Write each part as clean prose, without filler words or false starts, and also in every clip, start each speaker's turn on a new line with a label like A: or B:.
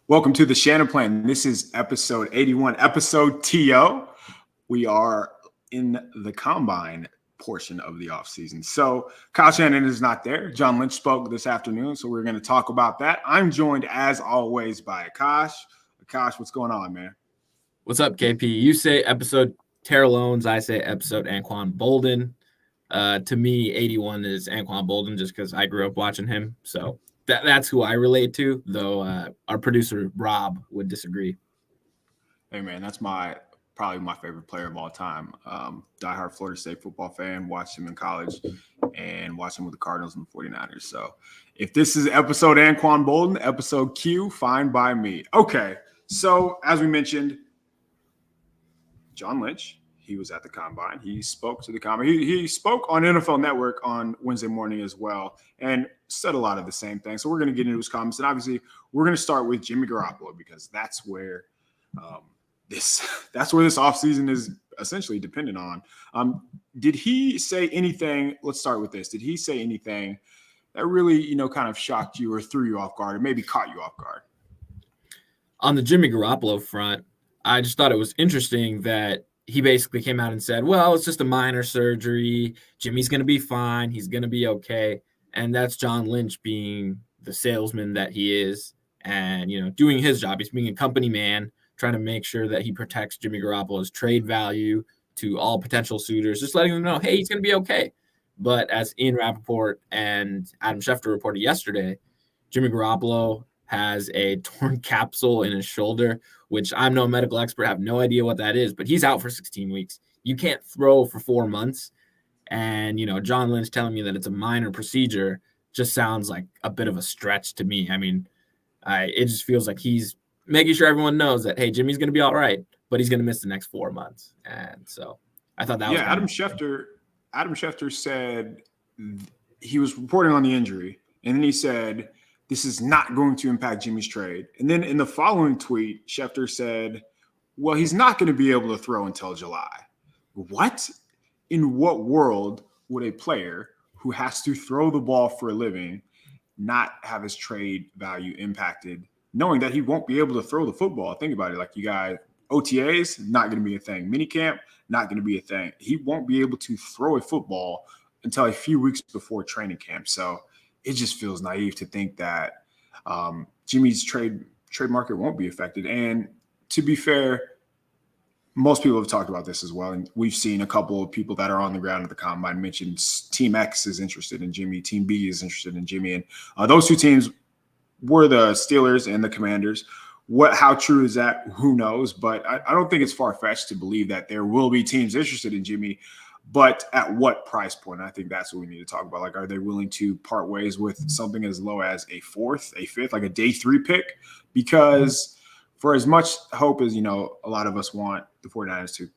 A: Welcome to the Shanaplan. This is episode 81, episode TO. We are in the combine portion of the offseason. So Kyle Shannon is not there. John Lynch spoke this afternoon, so we're going to talk about that. I'm joined, as always, by Akash. Akash, what's going on, man?
B: What's up, KP? You say episode Terrell Owens. I say episode Anquan Bolden. To me, 81 is Anquan Bolden just because I grew up watching him. So that's who I relate to, though our producer, Rob, would disagree.
A: Hey, man, that's probably my favorite player of all time. Diehard Florida State football fan, watched him in college and watched him with the Cardinals and the 49ers. So if this is episode Anquan Bolden, episode Q, fine by me. Okay, so as we mentioned, John Lynch, he was at the Combine. He spoke to the Combine. He spoke on NFL Network on Wednesday morning as well and said a lot of the same things. So we're going to get into his comments. And obviously, we're going to start with Jimmy Garoppolo because that's where this offseason is essentially dependent on. Did he say anything? Let's start with this. Did he say anything that really, kind of shocked you or threw you off guard or maybe caught you off guard?
B: On the Jimmy Garoppolo front, I just thought it was interesting that he basically came out and said, well, it's just a minor surgery. Jimmy's going to be fine. He's going to be okay. And that's John Lynch being the salesman that he is and, doing his job. He's being a company man, trying to make sure that he protects Jimmy Garoppolo's trade value to all potential suitors, just letting them know, hey, he's going to be okay. But as Ian Rappaport and Adam Schefter reported yesterday, Jimmy Garoppolo has a torn capsule in his shoulder, which I'm no medical expert, have no idea what that is, but he's out for 16 weeks. You can't throw for 4 months. And, John Lynch telling me that it's a minor procedure just sounds like a bit of a stretch to me. I mean, it just feels like he's making sure everyone knows that, hey, Jimmy's going to be all right, but he's going to miss the next 4 months. And so I thought that was
A: Adam Schefter said he was reporting on the injury, and then he said this is not going to impact Jimmy's trade. And then in the following tweet, Schefter said, well, he's not going to be able to throw until July. What? In what world would a player who has to throw the ball for a living not have his trade value impacted, knowing that he won't be able to throw the football? Think about it. Like, you got OTAs, not going to be a thing. Minicamp, not going to be a thing. He won't be able to throw a football until a few weeks before training camp. So it just feels naive to think that Jimmy's trade market won't be affected. And to be fair, most people have talked about this as well. And we've seen a couple of people that are on the ground at the Combine mention Team X is interested in Jimmy, Team B is interested in Jimmy. And those two teams were the Steelers and the Commanders. How true is that? Who knows? But I don't think it's far-fetched to believe that there will be teams interested in Jimmy. But at what price point? I think that's what we need to talk about. Like, are they willing to part ways with something as low as a fourth, a fifth, like a day 3 pick? Because for as much hope as, a lot of us want the 49ers to,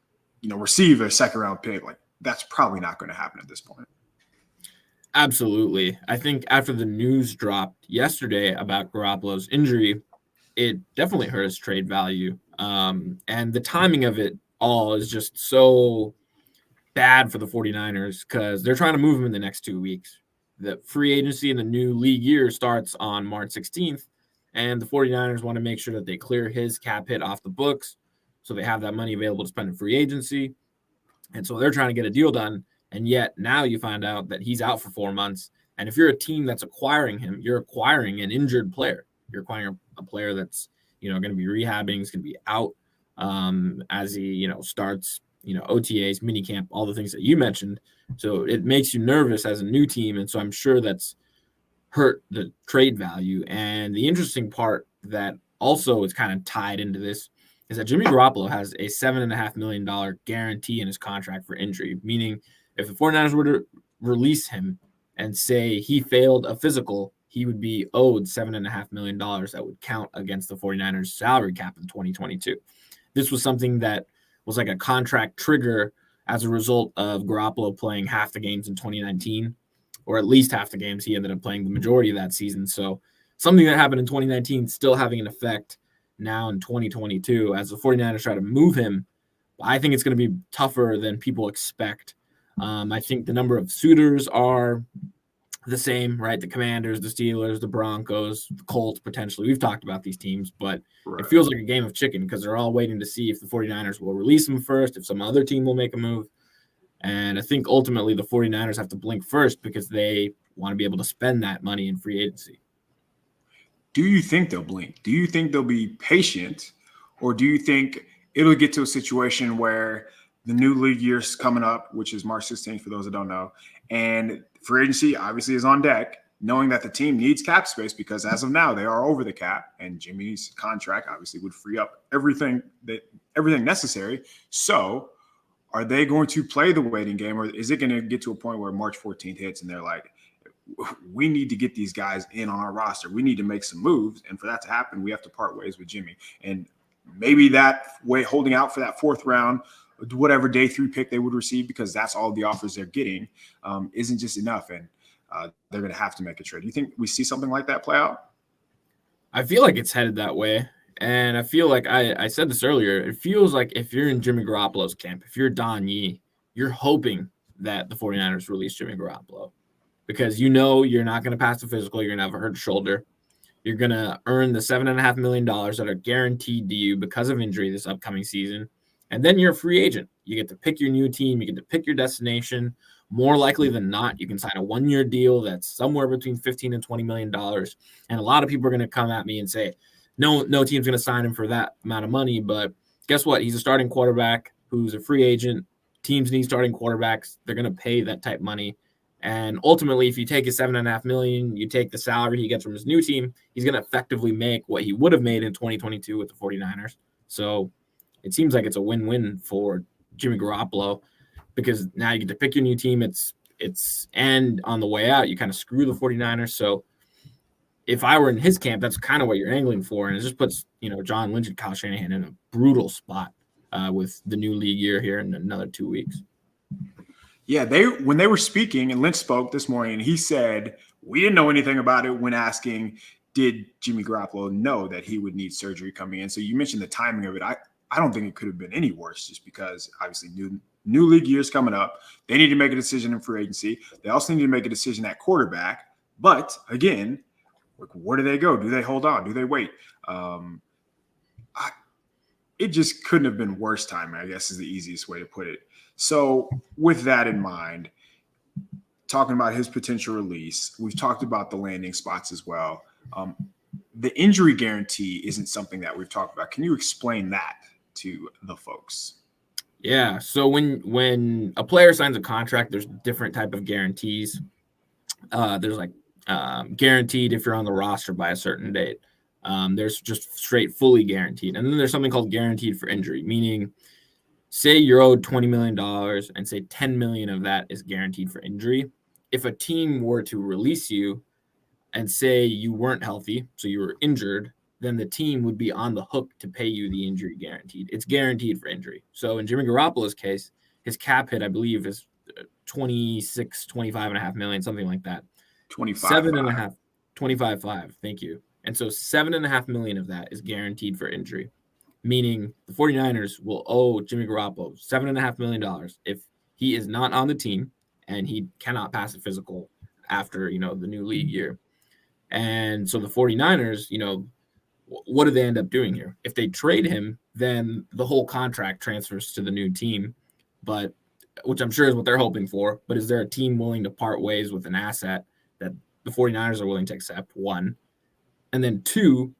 A: receive a second-round pick, like, that's probably not going to happen at this point.
B: Absolutely. I think after the news dropped yesterday about Garoppolo's injury, it definitely hurt his trade value. And the timing of it all is just so bad for the 49ers because they're trying to move him in the next 2 weeks. The free agency in the new league year starts on March 16th, and the 49ers want to make sure that they clear his cap hit off the books so they have that money available to spend in free agency. And so they're trying to get a deal done, and yet now you find out that he's out for 4 months. And if you're a team that's acquiring him, you're acquiring an injured player. You're acquiring a player that's, going to be rehabbing, is going to be out as he, starts OTAs, minicamp, all the things that you mentioned. So it makes you nervous as a new team. And so I'm sure that's hurt the trade value. And the interesting part that also is kind of tied into this is that Jimmy Garoppolo has a $7.5 million guarantee in his contract for injury, meaning if the 49ers were to release him and say he failed a physical, he would be owed $7.5 million that would count against the 49ers salary cap in 2022. This was something that was like a contract trigger as a result of Garoppolo playing half the games in 2019, or at least half the games. He ended up playing the majority of that season. So something that happened in 2019 still having an effect now in 2022 as the 49ers try to move him. I think it's going to be tougher than people expect. I think the number of suitors are the same, right? The Commanders, the Steelers, the Broncos, the Colts, potentially. We've talked about these teams, but
A: Right.
B: it feels like a game of chicken because they're all waiting to see if the 49ers will release them first, if some other team will make a move. And I think ultimately the 49ers have to blink first because they want to be able to spend that money in free agency.
A: Do you think they'll blink? Do you think they'll be patient? Or do you think it'll get to a situation where the new league year's coming up, which is March 16th for those that don't know, and free agency obviously is on deck, knowing that the team needs cap space because as of now they are over the cap, and Jimmy's contract obviously would free up everything necessary. So are they going to play the waiting game, or is it going to get to a point where March 14th hits and they're like, we need to get these guys in on our roster. We need to make some moves. And for that to happen, we have to part ways with Jimmy. And maybe that way, holding out for that fourth round, whatever day 3 pick they would receive, because that's all the offers they're getting, isn't just enough. And they're going to have to make a trade. Do you think we see something like that play out?
B: I feel like it's headed that way. And I feel like I said this earlier. It feels like if you're in Jimmy Garoppolo's camp, if you're Don Yee, you're hoping that the 49ers release Jimmy Garoppolo. Because you're not going to pass the physical, you're going to have a hurt shoulder. You're going to earn the $7.5 million that are guaranteed to you because of injury this upcoming season. And then you're a free agent. You get to pick your new team. You get to pick your destination. More likely than not, you can sign a 1-year deal that's somewhere between $15 and $20 million. And a lot of people are going to come at me and say, no team's going to sign him for that amount of money. But guess what? He's a starting quarterback who's a free agent. Teams need starting quarterbacks. They're going to pay that type money. And ultimately, if you take his $7.5 million, you take the salary he gets from his new team, he's going to effectively make what he would have made in 2022 with the 49ers. So it seems like it's a win-win for Jimmy Garoppolo because now you get to pick your new team. And on the way out, you kind of screw the 49ers. So if I were in his camp, that's kind of what you're angling for. And it just puts, John Lynch and Kyle Shanahan in a brutal spot with the new league year here in another 2 weeks.
A: Yeah, when they were speaking, and Lynch spoke this morning, he said, we didn't know anything about it when asking, did Jimmy Garoppolo know that he would need surgery coming in? So you mentioned the timing of it. I don't think it could have been any worse just because obviously new league year's coming up. They need to make a decision in free agency. They also need to make a decision at quarterback. But again, where do they go? Do they hold on? Do they wait? It just couldn't have been worse timing, I guess is the easiest way to put it. So with that in mind, talking about his potential release, we've talked about the landing spots as well. The injury guarantee isn't something that we've talked about. Can you explain that to the folks?
B: Yeah. So when a player signs a contract, there's different type of guarantees. There's like guaranteed if you're on the roster by a certain date. There's just straight fully guaranteed. And then there's something called guaranteed for injury, meaning say you're owed $20 million and say $10 million of that is guaranteed for injury. If a team were to release you and say you weren't healthy, so you were injured, then the team would be on the hook to pay you the injury guaranteed. It's guaranteed for injury. So in Jimmy Garoppolo's case, his cap hit, I believe, is 25.5 million, something like that. 25.5. Thank you. And so $7.5 million of that is guaranteed for injury, meaning the 49ers will owe Jimmy Garoppolo $7.5 million if he is not on the team and he cannot pass a physical after, the new league year. And so the 49ers, what do they end up doing here? If they trade him, then the whole contract transfers to the new team, but which I'm sure is what they're hoping for. But is there a team willing to part ways with an asset that the 49ers are willing to accept? One. And then two,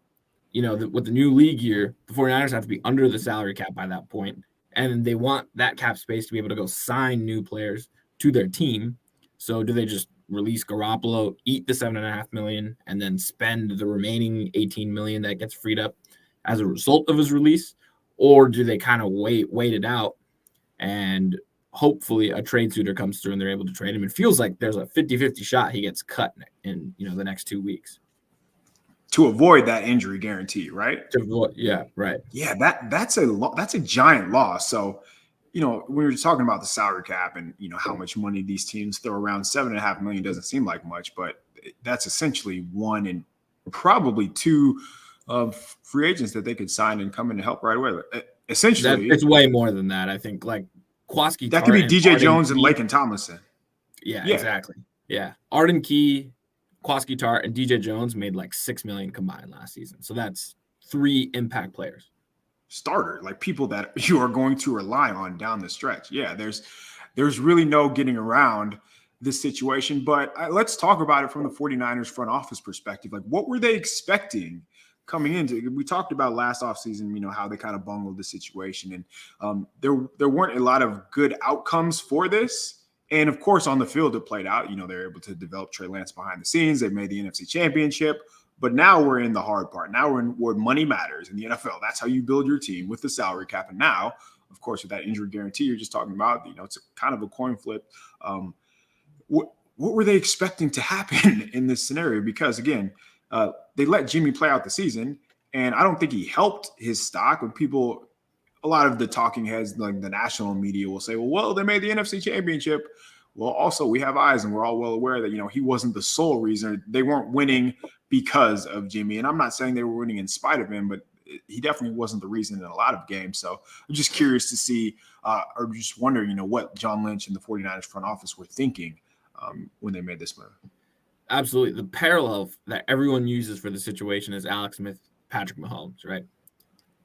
B: with the new league year, the 49ers have to be under the salary cap by that point. And they want that cap space to be able to go sign new players to their team. So do they just release Garoppolo, eat the $7.5 million, and then spend the remaining $18 million that gets freed up as a result of his release? Or do they kind of wait it out and hopefully a trade suitor comes through and they're able to trade him? It feels like there's a 50-50 shot he gets cut in the next 2 weeks.
A: To avoid that injury guarantee, right?
B: Yeah, right.
A: Yeah, that's a giant loss. So, when we're talking about the salary cap and how much money these teams throw around, $7.5 million doesn't seem like much, but that's essentially one and probably two of free agents that they could sign and come in to help right away. Essentially,
B: it's way more than that. I think like Kwaski.
A: That could be DJ Jones and Laken Tomlinson.
B: Yeah, exactly. Yeah. Arden Key, Kwaski Tart, and DJ Jones made like $6 million combined last season. So that's 3 impact players.
A: Starter, like people that you are going to rely on down the stretch. Yeah, there's really no getting around this situation. But let's talk about it from the 49ers front office perspective. Like, what were they expecting coming into? We talked about last offseason, how they kind of bungled the situation. And there weren't a lot of good outcomes for this. And, of course, on the field, it played out. They're able to develop Trey Lance behind the scenes. They made the NFC Championship. But now we're in the hard part. Now we're in where money matters in the NFL. That's how you build your team, with the salary cap. And now, of course, with that injury guarantee you're just talking about, it's kind of a coin flip. What were they expecting to happen in this scenario? Because, again, they let Jimmy play out the season, and I don't think he helped his stock. When people, a lot of the talking heads, like the national media, will say, well, they made the NFC Championship. Well, also, we have eyes, and we're all well aware that, he wasn't the sole reason. They weren't winning because of Jimmy. And I'm not saying they were winning in spite of him, but he definitely wasn't the reason in a lot of games. So I'm just curious to see, or just wondering, what John Lynch and the 49ers front office were thinking when they made this move.
B: Absolutely. The parallel that everyone uses for the situation is Alex Smith, Patrick Mahomes, right?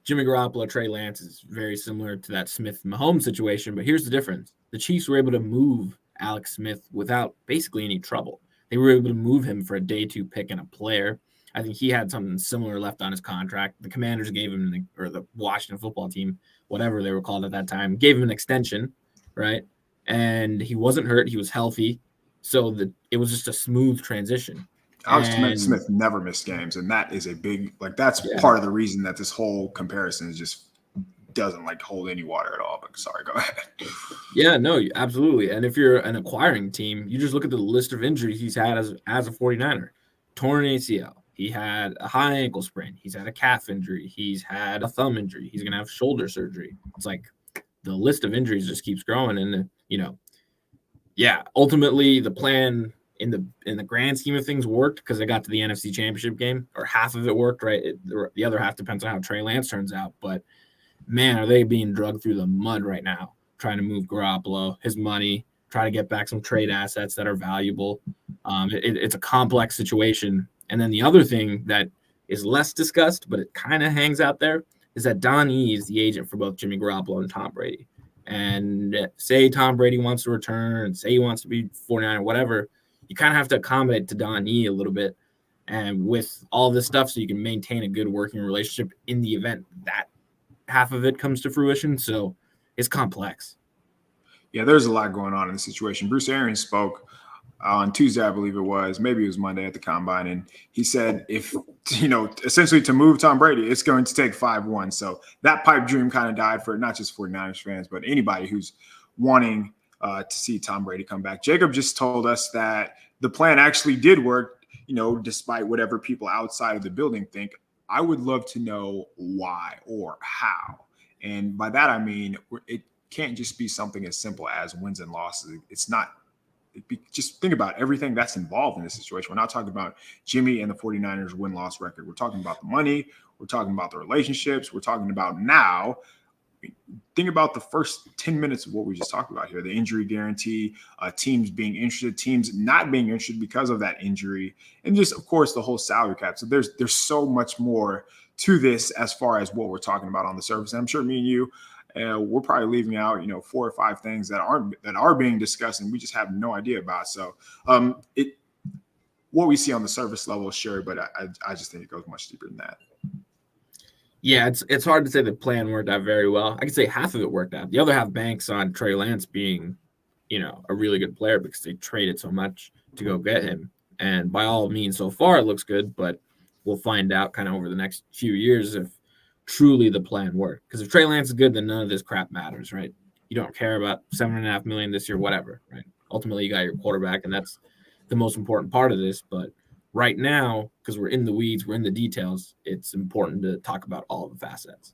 B: Jimmy Garoppolo, Trey Lance is very similar to that Smith-Mahomes situation, but here's the difference. The Chiefs were able to move Alex Smith without basically any trouble. They were able to move him for a day 2 pick and a player. I think he had something similar left on his contract. The Commanders gave him, or the Washington football team, whatever they were called at that time, gave him an extension, right? And he wasn't hurt. He was healthy. So it was just a smooth transition.
A: Alex Smith never missed games, and that is a big, that's part of the reason that this whole comparison is just doesn't hold any water at all. But sorry, go ahead.
B: Yeah, no, absolutely. And if you're an acquiring team, you just look at the list of injuries he's had as a 49er. Torn ACL. He had a high ankle sprain. He's had a calf injury. He's had a thumb injury. He's going to have shoulder surgery. It's like the list of injuries just keeps growing. And, ultimately the plan in the grand scheme of things worked because they got to the NFC Championship game, or half of it worked, right? The other half depends on how Trey Lance turns out. But, man, are they being drugged through the mud right now, trying to move Garoppolo, his money, try to get back some trade assets that are valuable. It's a complex situation. And then the other thing that is less discussed, but it kind of hangs out there, is that Don E is the agent for both Jimmy Garoppolo and Tom Brady. And say Tom Brady wants to return, say he wants to be 49 or whatever, you kind of have to accommodate to Don E a little bit. And with all this stuff, so you can maintain a good working relationship in the event that half of it comes to fruition. So it's complex.
A: Yeah, there's a lot going on in the situation. Bruce Arians spoke on Tuesday, I believe it was, maybe it was Monday at the Combine, and he said if, essentially to move Tom Brady, it's going to take 5-1. So that pipe dream kind of died for not just 49ers fans, but anybody who's wanting to see Tom Brady come back. Jacob just told us that the plan actually did work, despite whatever people outside of the building think. I would love to know why or how. And by that, I mean, it can't just be something as simple as wins and losses. It's not. Just think about everything that's involved in this situation. We're not talking about Jimmy and the 49ers win-loss record. We're talking about the money. We're talking about the relationships. We're talking about now. Think about the first 10 minutes of what we just talked about here. The injury guarantee, teams being interested, teams not being interested because of that injury, and just, of course, the whole salary cap. So there's so much more to this as far as what we're talking about on the surface. And I'm sure me and you, we're probably leaving out, 4 or 5 things that are being discussed and we just have no idea about. So what we see on the surface level is sure, but I just think it goes much deeper than that.
B: Yeah, it's hard to say the plan worked out very well. I could say half of it worked out. The other half banks on Trey Lance being, a really good player because they traded so much to go get him. And by all means, so far it looks good, but we'll find out kind of over the next few years if truly the plan worked. Because if Trey Lance is good, then none of this crap matters, right? You don't care about $7.5 million this year, whatever, right? Ultimately, you got your quarterback, and that's the most important part of this. But right now, because we're in the weeds, we're in the details, it's important to talk about all of the facets.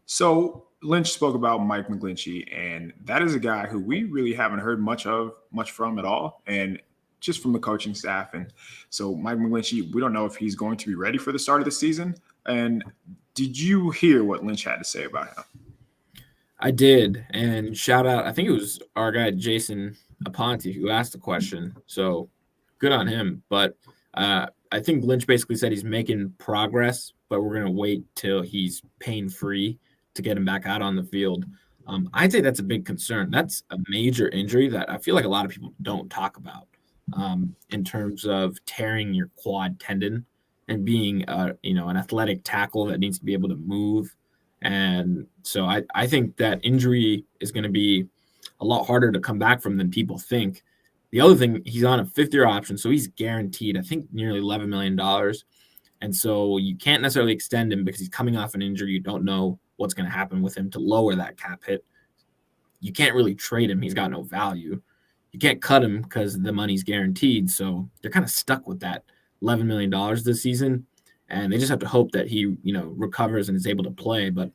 A: So Lynch spoke about Mike Mcglinchey, and that is a guy who we really haven't heard much from at all, and just from the coaching staff. And so Mike Mcglinchey, we don't know if he's going to be ready for the start of the season. And did you hear what Lynch had to say about him?
B: I did, and shout out, I think it was our guy Jason Aponte who asked the question. So good on him. But I think Lynch basically said he's making progress, but we're gonna wait till he's pain free to get him back out on the field. I'd say that's a big concern. That's a major injury that I feel like a lot of people don't talk about in terms of tearing your quad tendon and being an athletic tackle that needs to be able to move. And so I think that injury is going to be a lot harder to come back from than people think. The other thing, he's on a 5th-year option, so he's guaranteed, I think, nearly $11 million. And so you can't necessarily extend him because he's coming off an injury. You don't know what's going to happen with him to lower that cap hit. You can't really trade him. He's got no value. You can't cut him because the money's guaranteed. So they're kind of stuck with that $11 million this season. And they just have to hope that he, recovers and is able to play. But,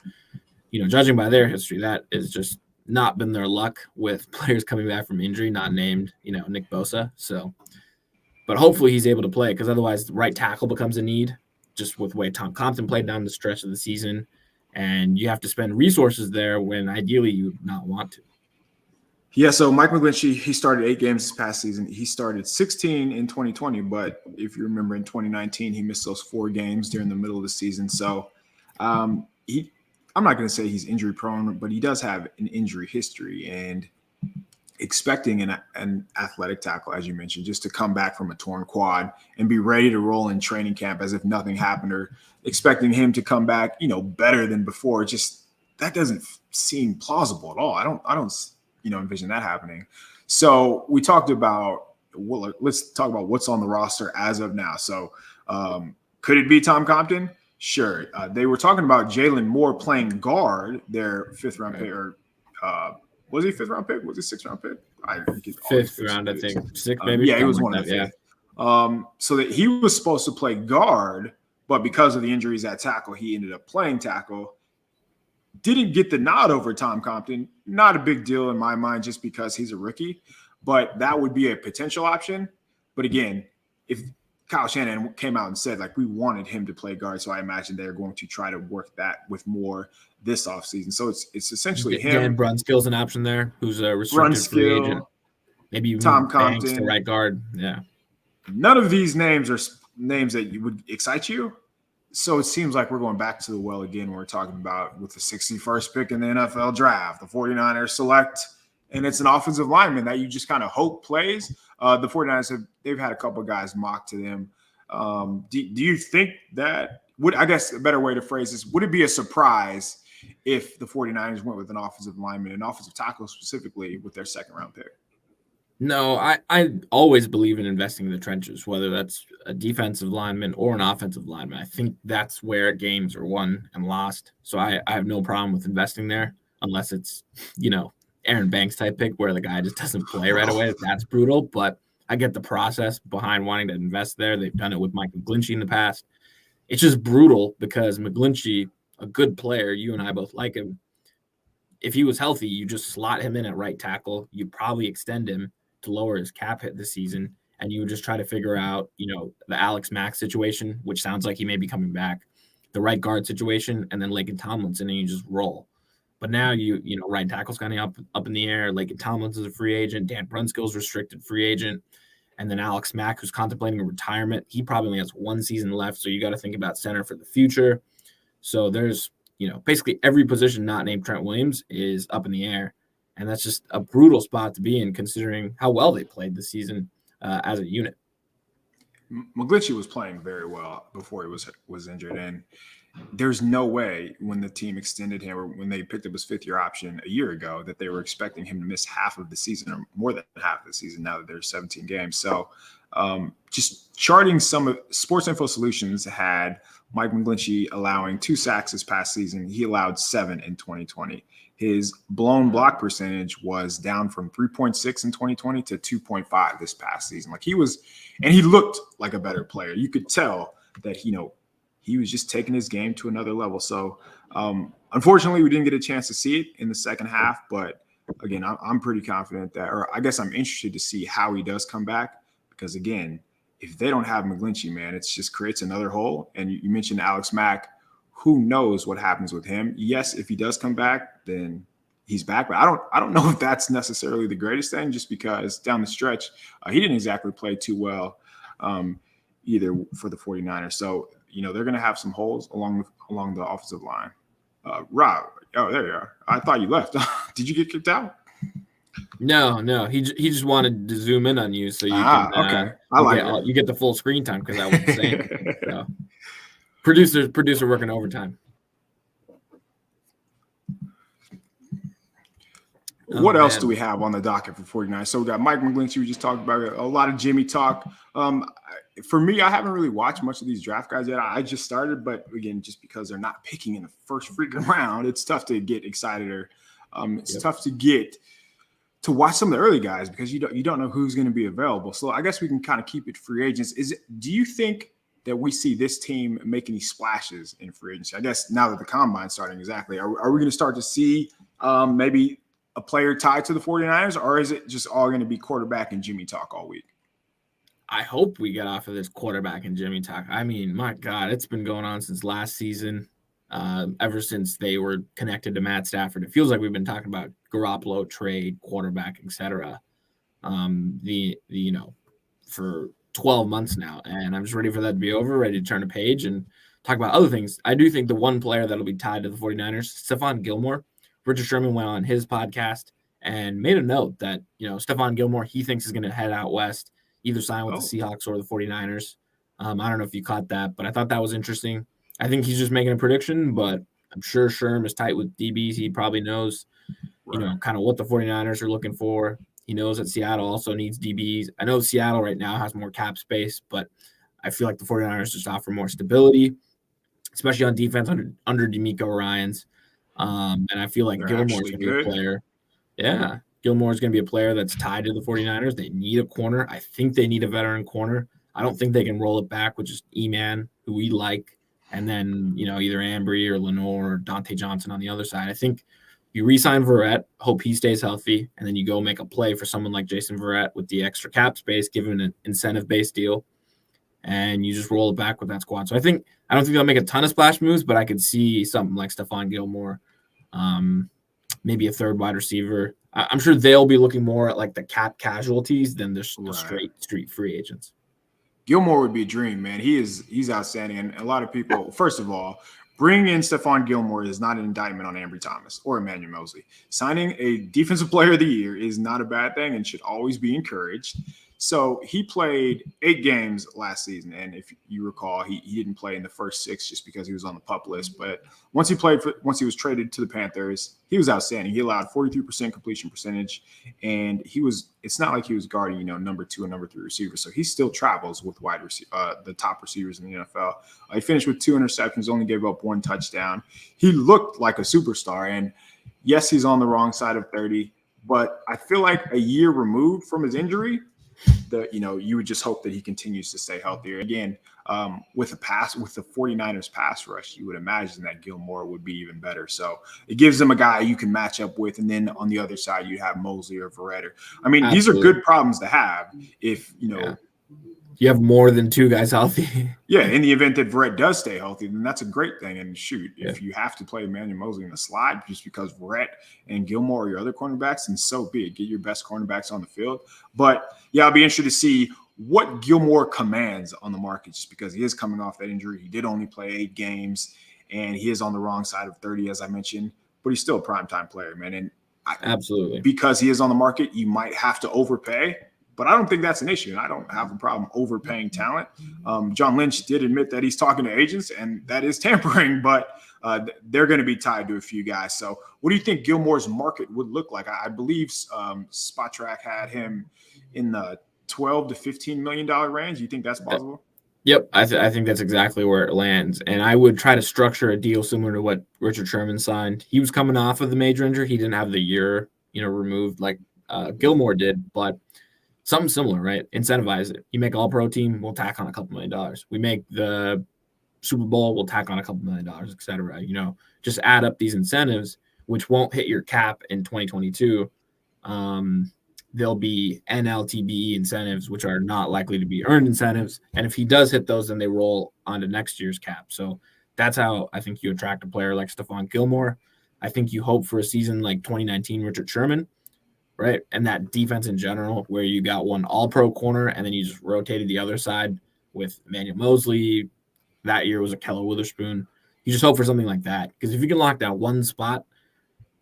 B: judging by their history, that is just not been their luck with players coming back from injury, not named, Nick Bosa. So, but hopefully he's able to play because otherwise the right tackle becomes a need just with the way Tom Compton played down the stretch of the season. And you have to spend resources there when ideally you would not want to.
A: Yeah, so Mike Mcglinchey, he started 8 games this past season. He started 16 in 2020, but if you remember in 2019, he missed those 4 games during the middle of the season. So I'm not going to say he's injury prone, but he does have an injury history, and expecting an athletic tackle, as you mentioned, just to come back from a torn quad and be ready to roll in training camp as if nothing happened, or expecting him to come back, better than before. Just that doesn't seem plausible at all. I don't envision that happening. So we talked about, let's talk about what's on the roster as of now. So could it be Tom Compton? Sure. They were talking about Jalen Moore playing guard, their 5th round pick, or was he 5th round pick? Was he 6th round pick?
B: 5th round, I think. 6th, maybe.
A: Yeah, he was one of the 5th. So that he was supposed to play guard, but because of the injuries at tackle, he ended up playing tackle. Didn't get the nod over Tom Compton. Not a big deal in my mind just because he's a rookie, but that would be a potential option. But again, if Kyle Shanahan came out and said, we wanted him to play guard, so I imagine they're going to try to work that with more this offseason. So it's essentially him.
B: Dan Brunskill's an option there, who's a restricted free agent. Maybe even
A: Tom
B: Banks
A: Compton
B: to right guard. Yeah.
A: None of these names are names that would excite you. So it seems like we're going back to the well again. We're talking about with the 61st pick in the NFL draft, the 49ers select, and it's an offensive lineman that you just kind of hope plays. The 49ers, they've had a couple of guys mocked to them. Do you think that I guess a better way to phrase this, would it be a surprise if the 49ers went with an offensive lineman, an offensive tackle specifically, with their 2nd round pick?
B: No, I always believe in investing in the trenches, whether that's a defensive lineman or an offensive lineman. I think that's where games are won and lost. So I have no problem with investing there unless it's, Aaron Banks type pick where the guy just doesn't play right away. That's brutal, but I get the process behind wanting to invest there. They've done it with Mike Mcglinchey in the past. It's just brutal because Mcglinchey, a good player, you and I both like him. If he was healthy, you just slot him in at right tackle. You probably extend him to lower his cap hit this season, and you would just try to figure out, the Alex Mack situation, which sounds like he may be coming back, the right guard situation, and then Laken Tomlinson, and you just roll. But now right tackle's kind of up in the air. Laken Tomlinson's a free agent. Dan Brunskill's restricted free agent. And then Alex Mack, who's contemplating a retirement, he probably only has 1 season left. So you got to think about center for the future. So there's, basically every position not named Trent Williams is up in the air. And that's just a brutal spot to be in considering how well they played this season as a unit.
A: Mcglinchey was playing very well before he was injured. And there's no way when the team extended him or when they picked up his 5th-year option a year ago that they were expecting him to miss half of the season or more than half of the season now that there's 17 games. So just charting some of Sports Info Solutions had Mike Mcglinchey allowing 2 sacks this past season. He allowed 7 in 2020. His blown block percentage was down from 3.6 in 2020 to 2.5 this past season. He looked like a better player. You could tell that, he was just taking his game to another level. So unfortunately, we didn't get a chance to see it in the second half. But again, I'm pretty confident that, or I guess I'm interested to see how he does come back. Because again, if they don't have Mcglinchey, man, it just creates another hole. And you mentioned Alex Mack. Who knows what happens with him? Yes, if he does come back, then he's back. But I don't know if that's necessarily the greatest thing, just because down the stretch, he didn't exactly play too well either for the 49ers. So, they're going to have some holes along the offensive line. Rob, there you are. I thought you left. Did you get kicked out?
B: No. He just wanted to zoom in on you so you can.
A: Okay.
B: You get the full screen time because I wasn't saying anything. So. Producer working overtime.
A: What else do we have on the docket for 49? So we got Mike Mcglinchey. We just talked about a lot of Jimmy talk. For me, I haven't really watched much of these draft guys yet. I just started, but again, just because they're not picking in the first freaking round, it's tough to get excited or it's tough to get to watch some of the early guys because you don't know who's going to be available. So I guess we can kind of keep it free agents. Do you think that we see this team make any splashes in free agency? I guess now that the combine's starting, exactly. Are we going to start to see maybe a player tied to the 49ers, or is it just all going to be quarterback and Jimmy talk all week?
B: I hope we get off of this quarterback and Jimmy talk. I mean, my God, it's been going on since last season, ever since they were connected to Matt Stafford. It feels like we've been talking about Garoppolo trade, quarterback, etc. For 12 months now, and I'm just ready for that to be over, ready to turn a page and talk about other things. I do think the one player that'll be tied to the 49ers, Stefan Gilmore. Richard Sherman went on his podcast and made a note that, Stefan Gilmore, he thinks is going to head out west, either sign with the Seahawks or the 49ers. I don't know if you caught that, but I thought that was interesting. I think he's just making a prediction, but I'm sure Sherm is tight with DBs. He probably knows, kind of what the 49ers are looking for. He knows that Seattle also needs DBs. I know Seattle right now has more cap space, but I feel like the 49ers just offer more stability, especially on defense under DeMeco Ryans. And I feel like Gilmore's going to be a player. Yeah, Gilmore's going to be a player that's tied to the 49ers. They need a corner. I think they need a veteran corner. I don't think they can roll it back with just E-Man, who we like, and then, either Ambry or Lenore or Dante Johnson on the other side. I think you re-sign Verrett, hope he stays healthy, and then you go make a play for someone like Jason Verrett with the extra cap space, give him an incentive-based deal, and you just roll it back with that squad. So I don't think they'll make a ton of splash moves, but I could see something like Stephon Gilmore, maybe a third wide receiver. I'm sure they'll be looking more at like the cap casualties than the straight street free agents.
A: Gilmore would be a dream, man. He's outstanding. And a lot of people, first of all, bringing in Stephon Gilmore is not an indictment on Ambry Thomas or Emmanuel Mosley. Signing a defensive player of the year is not a bad thing and should always be encouraged. So he played 8 games last season. And if you recall, he didn't play in the first 6 just because he was on the PUP list. But once he was traded to the Panthers, he was outstanding. He allowed 43% completion percentage. And it's not like he was guarding, number 2 and number 3 receivers. So he still travels with the top receivers in the NFL. He finished with 2 interceptions, only gave up 1 touchdown. He looked like a superstar. And yes, he's on the wrong side of 30. But I feel like a year removed from his injury, you would just hope that he continues to stay healthier. Again, with the 49ers pass rush, you would imagine that Gilmore would be even better. So it gives them a guy you can match up with. And then on the other side, you have Mosley or Verrett. These are good problems to have if,
B: you have more than 2 guys healthy.
A: Yeah, in the event that Verrett does stay healthy, then that's a great thing. And if you have to play Emmanuel Mosley in the slide just because Verrett and Gilmore are your other cornerbacks, then so be it. Get your best cornerbacks on the field. But yeah, I'll be interested to see what Gilmore commands on the market just because he is coming off that injury. He did only play 8 games, and he is on the wrong side of 30, as I mentioned. But he's still a primetime player, man. And
B: absolutely,
A: because he is on the market, you might have to overpay. But I don't think that's an issue, and I don't have a problem overpaying talent. John Lynch did admit that he's talking to agents, and that is tampering, but they're going to be tied to a few guys. So what do you think Gilmore's market would look like? I believe SpotTrack had him in the $12 to $15 million range. You think that's possible?
B: Yep, I think that's exactly where it lands. And I would try to structure a deal similar to what Richard Sherman signed. He was coming off of the major injury. He didn't have the year, removed like Gilmore did, but something similar, right? Incentivize it. You make all-pro team, we'll tack on a couple $1 million. We make the Super Bowl, we'll tack on a couple $1 million, et cetera. Just add up these incentives, which won't hit your cap in 2022. There'll be NLTBE incentives, which are not likely to be earned incentives. And if he does hit those, then they roll onto next year's cap. So that's how I think you attract a player like Stephon Gilmore. I think you hope for a season like 2019 Richard Sherman, right? And that defense in general, where you got one all-pro corner and then you just rotated the other side with Emmanuel Mosley. That year was a Keller Witherspoon. You just hope for something like that, because if you can lock down one spot,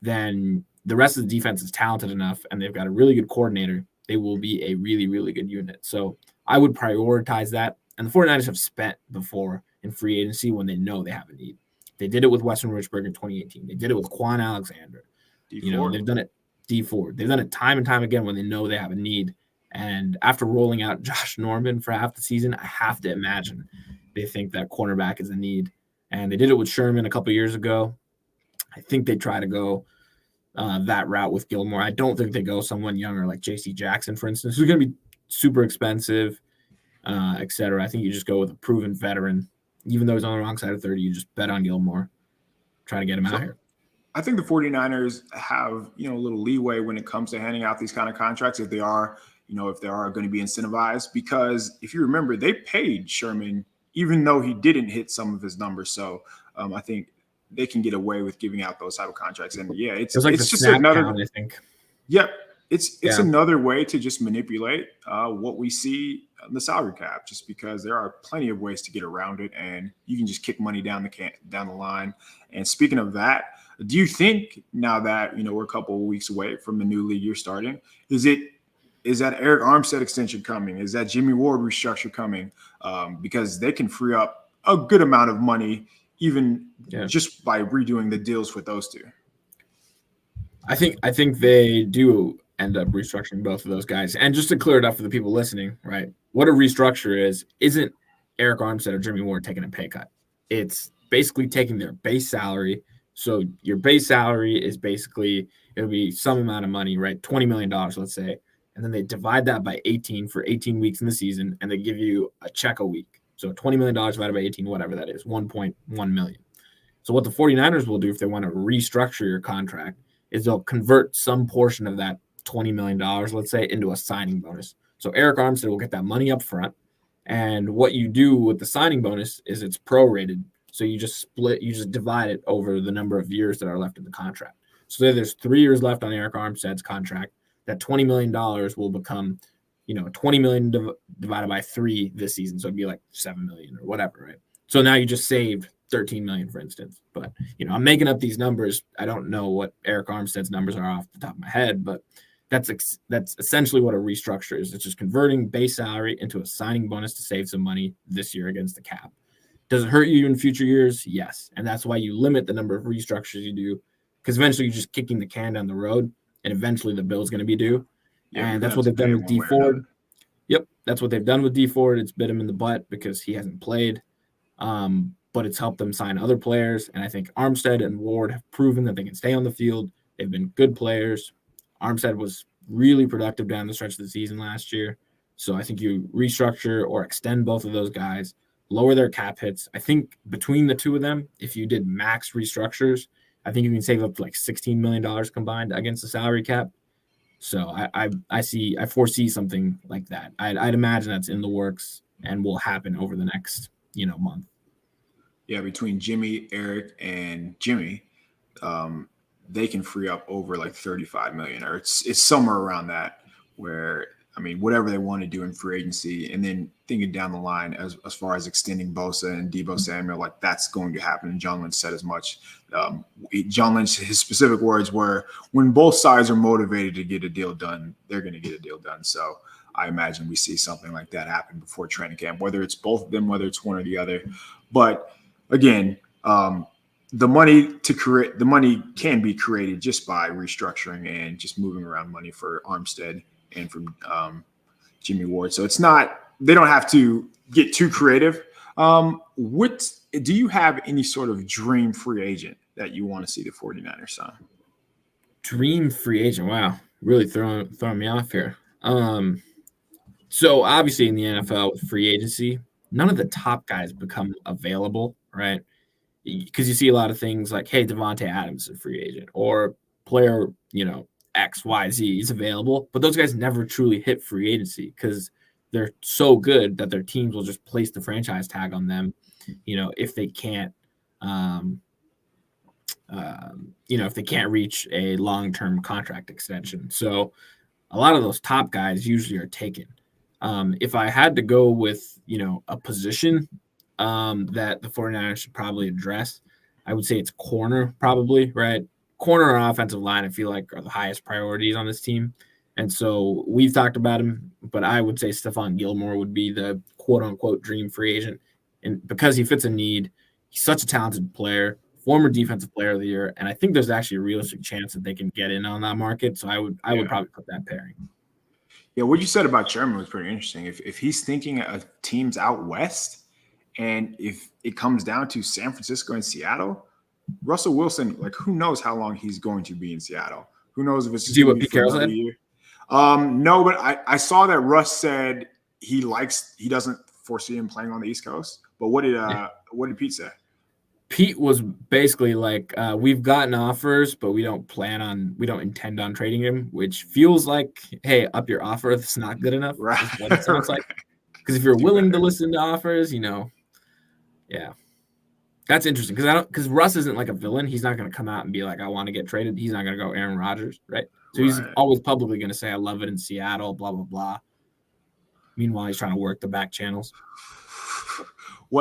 B: then the rest of the defense is talented enough and they've got a really good coordinator. They will be a really, really good unit. So I would prioritize that. And the 49ers have spent before in free agency when they know they have a need. They did it with Weston Richburg in 2018. They did it with Quan Alexander. They've done it D Ford. They've done it time and time again when they know they have a need. And after rolling out Josh Norman for half the season, I have to imagine they think that cornerback is a need. And they did it with Sherman a couple of years ago. I think they try to go that route with Gilmore. I don't think they go someone younger like J.C. Jackson, for instance, who's going to be super expensive, et cetera. I think you just go with a proven veteran. Even though he's on the wrong side of 30, you just bet on Gilmore. Try to get him out here.
A: I think the 49ers have, a little leeway when it comes to handing out these kind of contracts if they are going to be incentivized, because if you remember, they paid Sherman even though he didn't hit some of his numbers. So I think they can get away with giving out those type of contracts. And yeah, it's just another
B: count, I think.
A: Yep. It's another way to just manipulate what we see on the salary cap, just because there are plenty of ways to get around it, and you can just kick money down the line. And speaking of that, do you think now that we're a couple of weeks away from the new league you're starting, is that Eric Armstead extension coming? Is that Jimmy Ward restructure coming? Because they can free up a good amount of money even just by redoing the deals with those two.
B: I think they do end up restructuring both of those guys. And just to clear it up for the people listening, right? What a restructure isn't Eric Armstead or Jimmy Ward taking a pay cut. It's basically taking their base salary. So your base salary is basically, it'll be some amount of money, right? $20 million, let's say. And then they divide that by 18 for 18 weeks in the season, and they give you a check a week. So $20 million divided by 18, whatever that is, 1.1 million. So what the 49ers will do if they want to restructure your contract is they'll convert some portion of that $20 million, let's say, into a signing bonus. So Eric Armstead will get that money up front. And what you do with the signing bonus is it's prorated. So you just divide it over the number of years that are left in the contract. So there's 3 years left on Eric Armstead's contract. That $20 million will become, $20 million divided by 3 this season. So it'd be like $7 million or whatever, right? So now you just saved $13 million, for instance. But, I'm making up these numbers. I don't know what Eric Armstead's numbers are off the top of my head, but that's essentially what a restructure is. It's just converting base salary into a signing bonus to save some money this year against the cap. Does it hurt you in future years? Yes. And that's why you limit the number of restructures you do, because eventually you're just kicking the can down the road, and eventually the bill's going to be due. Yeah, and that's what they've done with D Ford. Yep. That's what they've done with D Ford. It's bit him in the butt because he hasn't played. But it's helped them sign other players. And I think Armstead and Ward have proven that they can stay on the field. They've been good players. Armstead was really productive down the stretch of the season last year. So I think you restructure or extend both of those guys, lower their cap hits. I think between the two of them, if you did max restructures, I think you can save up to like $16 million combined against the salary cap. So I foresee something like that. I'd imagine that's in the works and will happen over the next, month.
A: Yeah, between Jimmy, Eric, and Jimmy, they can free up over like 35 million, or it's somewhere around that, where, whatever they want to do in free agency, and then thinking down the line as far as extending Bosa and Deebo Samuel, like that's going to happen. And John Lynch said as much. John Lynch, his specific words were, when both sides are motivated to get a deal done, they're going to get a deal done. So I imagine we see something like that happen before training camp, whether it's both of them, whether it's one or the other. But again, the money can be created just by restructuring and just moving around money for Armstead and for Jimmy Ward. So they don't have to get too creative. Do you have any sort of dream free agent that you want to see the 49ers sign?
B: Dream free agent. Wow. Really throwing me off here. So obviously in the NFL with free agency, none of the top guys become available, right? Because you see a lot of things like, hey, Devontae Adams is a free agent, or player, X, Y, Z is available. But those guys never truly hit free agency because they're so good that their teams will just place the franchise tag on them, if they can't if they can't reach a long-term contract extension. So a lot of those top guys usually are taken. If I had to go with, a position that the 49ers should probably address, I would say it's corner probably, right? Corner and offensive line, I feel like, are the highest priorities on this team. And so we've talked about him, but I would say Stefan Gilmore would be the quote-unquote dream free agent. And because he fits a need, he's such a talented player, former defensive player of the year, and I think there's actually a realistic chance that they can get in on that market. So I would probably put that pairing.
A: Yeah, what you said about Sherman was pretty interesting. If he's thinking of teams out west, and if it comes down to San Francisco and Seattle, Russell Wilson, like, who knows how long he's going to be in Seattle? Who knows if it's just going to be for another year? No, but I saw that Russ said he doesn't foresee him playing on the East Coast. But what did Pete say?
B: Pete was basically like, we've gotten offers, but we don't intend on trading him, which feels like, hey, up your offer. It's not good enough.
A: Right.
B: Is what it sounds like. Because if you're willing to listen to offers, yeah. That's interesting because Russ isn't like a villain. He's not going to come out and be like, I want to get traded. He's not going to go Aaron Rodgers, right? So he's always publicly going to say, I love it in Seattle, blah, blah, blah. Meanwhile, he's trying to work the back channels.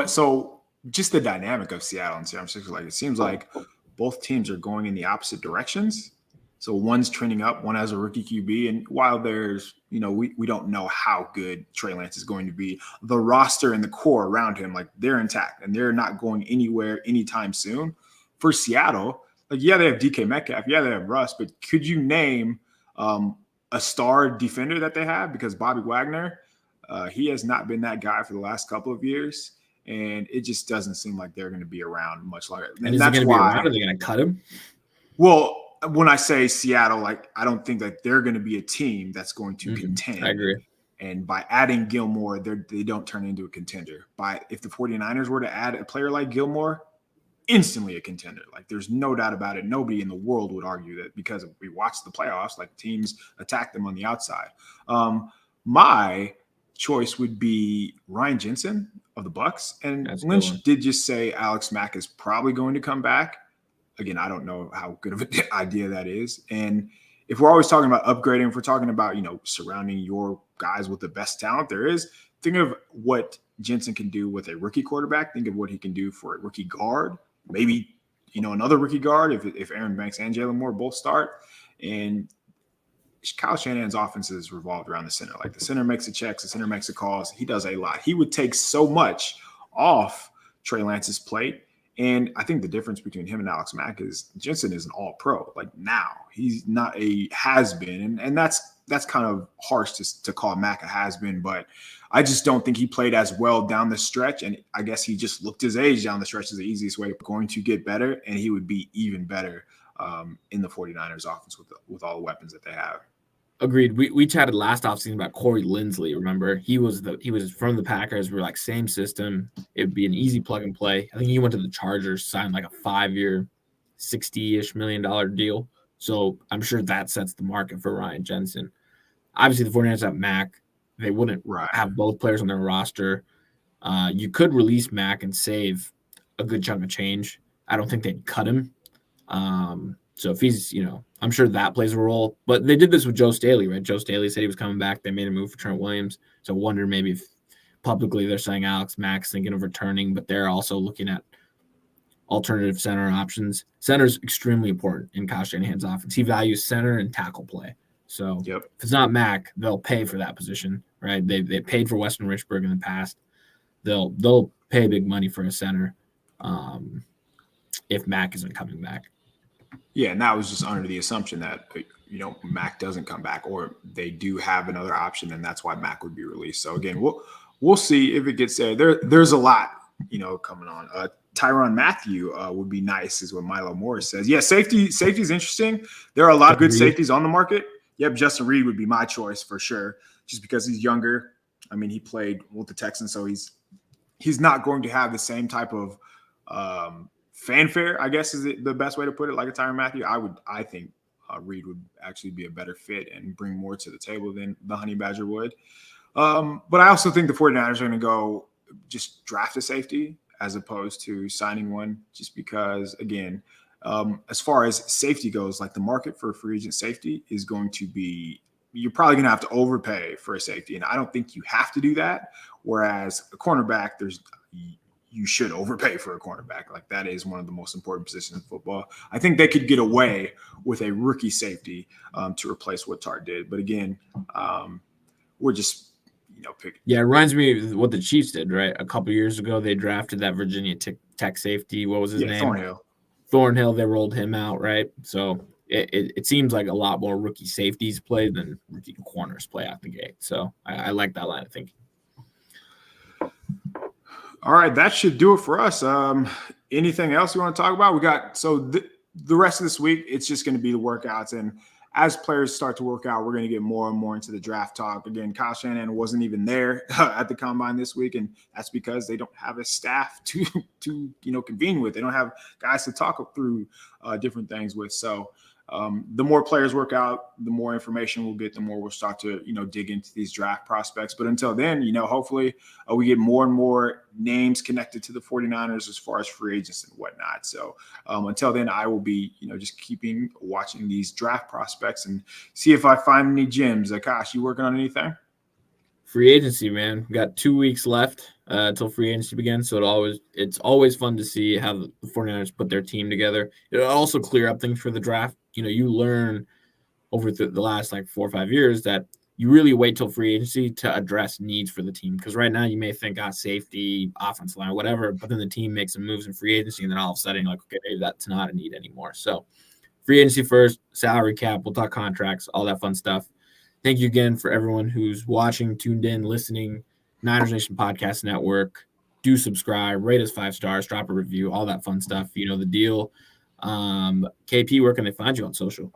A: So just the dynamic of Seattle and San Francisco, like, it seems like both teams are going in the opposite directions. So one's trending up, one has a rookie QB. And while there's, we don't know how good Trey Lance is going to be, the roster and the core around him, like, they're intact and they're not going anywhere anytime soon. For Seattle, like, yeah, they have DK Metcalf. Yeah, they have Russ. But could you name a star defender that they have? Because Bobby Wagner, he has not been that guy for the last couple of years. And it just doesn't seem like they're going to be around much longer.
B: And is he going to be around? Are they going to cut him?
A: Well, when I say Seattle, like, I don't think that they're going to be a team that's going to contend.
B: I agree.
A: And by adding Gilmore, they don't turn into a contender. If the 49ers were to add a player like Gilmore, instantly a contender. Like, there's no doubt about it. Nobody in the world would argue that, because we watched the playoffs, like, teams attack them on the outside. My choice would be Ryan Jensen of the Bucks. And Lynch did just say Alex Mack is probably going to come back. Again, I don't know how good of an idea that is. And if we're always talking about upgrading, if we're talking about, surrounding your guys with the best talent there is, think of what Jensen can do with a rookie quarterback. Think of what he can do for a rookie guard. Maybe, another rookie guard if Aaron Banks and Jalen Moore both start. And Kyle Shanahan's offense is revolved around the center. Like, the center makes the checks, the center makes the calls. He does a lot. He would take so much off Trey Lance's plate. And I think the difference between him and Alex Mack is Jensen is an all-pro. Like, now he's not a has-been. And that's kind of harsh to call Mack a has-been, but I just don't think he played as well down the stretch. And I guess he just looked his age down the stretch as the easiest way. Going to get better, and he would be even better in the 49ers offense with all the weapons that they have.
B: Agreed. We chatted last offseason about Corey Linsley. Remember, he was from the Packers. We were like, same system. It would be an easy plug and play. I think he went to the Chargers, signed like a 5-year, $60-ish million deal. So I'm sure that sets the market for Ryan Jensen. Obviously, the 49ers have Mack. They wouldn't have both players on their roster. You could release Mack and save a good chunk of change. I don't think they'd cut him. So if he's, I'm sure that plays a role. But they did this with Joe Staley, right? Joe Staley said he was coming back. They made a move for Trent Williams. So I wonder maybe if publicly they're saying Alex Mack's thinking of returning, but they're also looking at alternative center options. Center's extremely important in Kyle Shanahan's offense. He values center and tackle play. So if it's not Mack, they'll pay for that position, right? They paid for Weston Richburg in the past. They'll pay big money for a center if Mack isn't coming back.
A: Yeah, and that was just under the assumption that, Mack doesn't come back, or they do have another option, and that's why Mack would be released. So again, we'll see if it gets there. There's a lot, coming on. Tyrann Mathieu would be nice, is what Milo Morris says. Yeah, safety is interesting. There are a lot of good safeties on the market. Yep, Justin Reed would be my choice for sure, just because he's younger. I mean, he played with the Texans, so he's not going to have the same type of fanfare, I guess, is the best way to put it, like a Tyrann Mathieu. I think Reed would actually be a better fit and bring more to the table than the Honey Badger would. But I also think the 49ers are going to go just draft a safety as opposed to signing one, just because, again, As far as safety goes, like the market for free agent safety is going to be, you're probably going to have to overpay for a safety. And I don't think you have to do that. Whereas a cornerback, you should overpay for a cornerback. Like that is one of the most important positions in football. I think they could get away with a rookie safety to replace what Tart did. But again, we're just, picking.
B: Yeah, it reminds me of what the Chiefs did, right? A couple years ago, they drafted that Virginia Tech safety. What was his name?
A: Thornhill.
B: Thornhill, they rolled him out, right? So it seems like a lot more rookie safeties play than rookie corners play out the gate. So I like that line of thinking.
A: All right, that should do it for us. Anything else you want to talk about? We got the rest of this week, it's just going to be the workouts. And as players start to work out, we're going to get more and more into the draft talk. Again, Kyle Shanahan wasn't even there at the combine this week, and that's because they don't have a staff to convene with. They don't have guys to talk through different things with. So the more players work out, the more information we'll get, the more we'll start to, dig into these draft prospects. But until then, hopefully we get more and more names connected to the 49ers as far as free agents and whatnot. So until then, I will be, just watching these draft prospects and see if I find any gems. Akash, you working on anything?
B: Free agency, man. We got 2 weeks left until free agency begins. So it's always fun to see how the 49ers put their team together. It'll also clear up things for the draft. You learn over the last 4 or 5 years that you really wait till free agency to address needs for the team. Because right now you may think, safety, offensive line, whatever, but then the team makes some moves in free agency, and then all of a sudden you're like, okay, maybe that's not a need anymore. So free agency first, salary cap, we'll talk contracts, all that fun stuff. Thank you again for everyone who's watching, tuned in, listening. Niners Nation Podcast Network. Do subscribe, rate us 5 stars, drop a review, all that fun stuff. You know the deal. KP, where can they find you on social?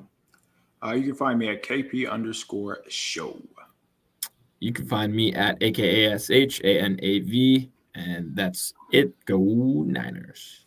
A: You can find me at KP_show.
B: You can find me at AKASHANAV, and that's it. Go Niners.